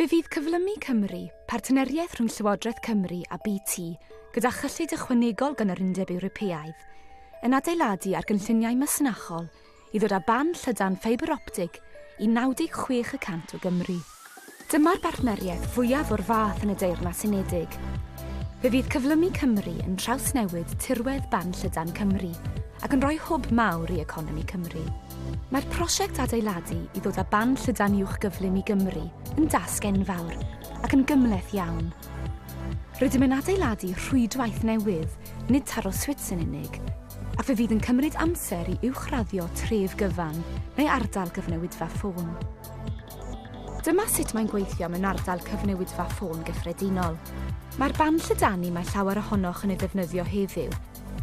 Fe fydd Cyflymu Cymru, partneriaeth rhwng Llywodraeth Cymru a BT, gyda chyllid ychwanegol gan yr Undeb Ewropeaidd, yn adeiladu ar gynlluniau masnachol i ddod â ban llydan ffibr optig i 96% o Gymru. Dyma'r partneriaeth fwyaf o'r fath yn y Deyrnas Unedig. Fe fydd Cyflymu Cymru yn trawsnewid tirwedd ban llydan Cymru ac yn rhoi hwb mawr i economi Cymru. Mae'r prosiect adeiladu i ddod â ban llydan uwch gyflym i Gymru yn dasg enfawr ac yn gymleth iawn. Rydym yn adeiladu rhwydwaith newydd, nid taro swits yn unig, ac fe fydd yn cymryd amser i uwchraddio tref gyfan neu ardal gyfnewidfa ffôn. Dyma sut mae'n gweithio mewn ardal cyfnewidfa ffôn gyffredinol. Mae'r ban llydani mae llawer ohonoch yn ei ddefnyddio heddiw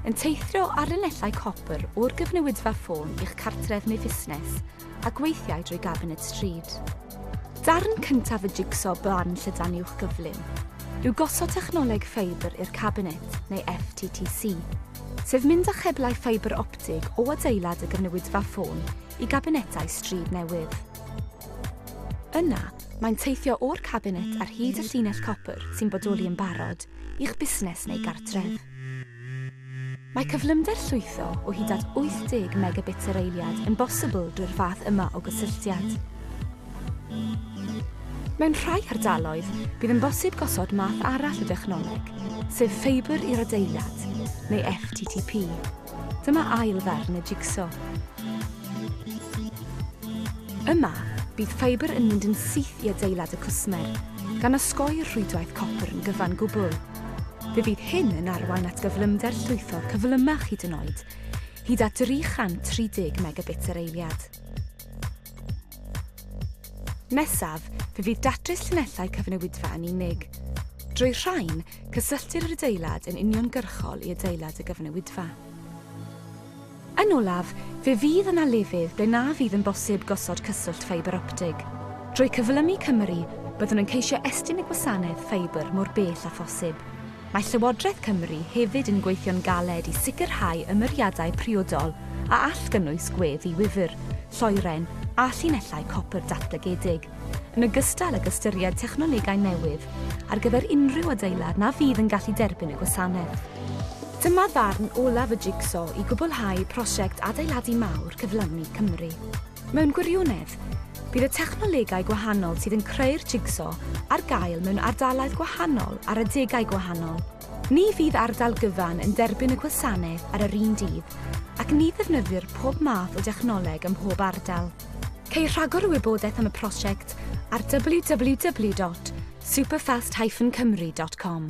yn teithio ar linellau copr o'r gyfnewidfa ffôn i'ch cartref neu fusnes a gweithiau drwy gabinet stryd. Darn cyntaf y jigsaw ban llydan uwch gyflym yw gosod technoleg ffibr i'r cabinet neu FTTC, sef mynd â cheblau ffibr optig o adeilad y gyfnewidfa ffôn i gabinetau stryd newydd. Yna, mae'n teithio o'r cabinet ar hyd y llinell copr sy'n bodoli yn barod i'ch busnes neu gartref. Mae cyflymder llwytho o hyd at 80 megabit yr eiliad yn bosibl drwy'r fath yma o gysylltiad. Mewn rhai ardaloedd, bydd yn bosib gosod math arall o dechnoleg, sef ffibr i'r adeilad, neu FTTP. Dyma ail ddarn y jigsaw. Yma, bydd ffibr yn mynd yn syth i adeilad y cwsmer, gan osgoi'r rhwydwaith copr yn gyfan gwbl. Fe fydd hyn yn arwain at gyflymder llwytho cyflymach hyd yn oed, hyd at 330 megabit yr eiliad. Nesaf, fe fydd datrys llinellau cyfnewidfa yn unig. Drwy rhain, cysylltir yr adeilad yn uniongyrchol i adeilad y gyfnewidfa. Yn olaf, fe fydd yna lefydd ble na fydd yn bosib gosod cyswllt ffibr optig. Drwy Cyflymu Cymru, byddwn yn ceisio estyn y gwasanaeth ffibr mor bell a phosib. Mae Llywodraeth Cymru hefyd yn gweithio'n galed i sicrhau ymyriadau priodol a all gynnwys gweddi wifr, lloeren a llinellau copr datblygedig, yn ogystal ag ystyried technolegau newydd ar gyfer unrhyw adeilad na fydd yn gallu derbyn y gwasanaeth. Dyma ddarn olaf y jigsaw i gwblhau prosiect adeiladu mawr Cyflymu Cymru. Mewn gwirionedd, bydd y technolegau gwahanol sydd yn creu'r jigsaw ar gael mewn ardalaeth gwahanol ar adegau gwahanol. Ni fydd ardal gyfan yn derbyn y gwasanaeth ar yr un dydd, ac ni ddefnyddir pob math o dechnoleg ym mhob ardal. Ceir rhagor o wybodaeth am y prosiect ar www.superfast-cymru.com.